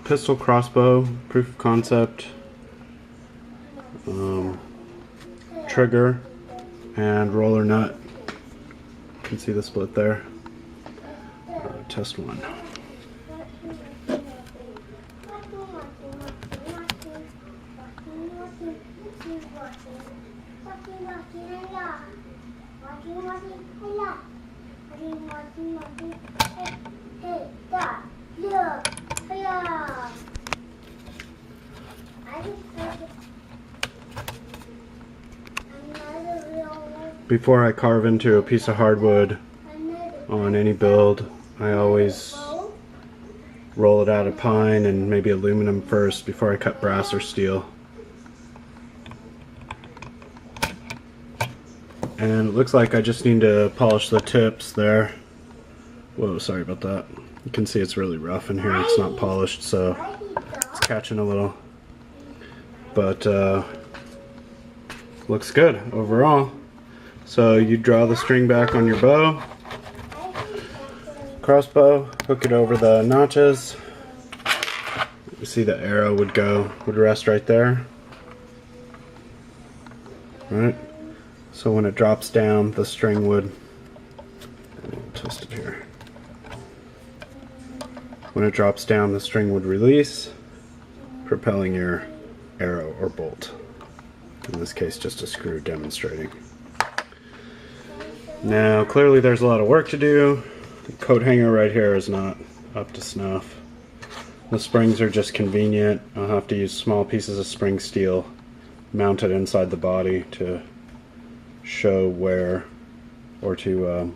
Pistol crossbow, proof of concept, trigger, and roller nut. You can see the split there. Test one. Before I carve into a piece of hardwood on any build, I always roll it out of pine and maybe aluminum first before I cut brass or steel. And it looks like I just need to polish the tips there. Whoa, sorry about that. You can see it's really rough in here. It's not polished, so it's catching a little. But looks good overall. So you draw the string back on your bow, crossbow, hook it over the notches. You see the arrow would rest right there. Right? So when it drops down, the string would, twist it here. When it drops down, the string would release, propelling your arrow or bolt. In this case, just a screw demonstrating. Now, clearly there's a lot of work to do. The coat hanger right here is not up to snuff. The springs are just convenient. I'll have to use small pieces of spring steel mounted inside the body to show where, or to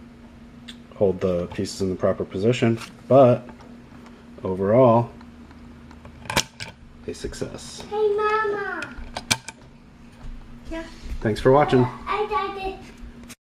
hold the pieces in the proper position. But overall, a success. Hey, Mama. Yeah. Thanks for watching. I got it.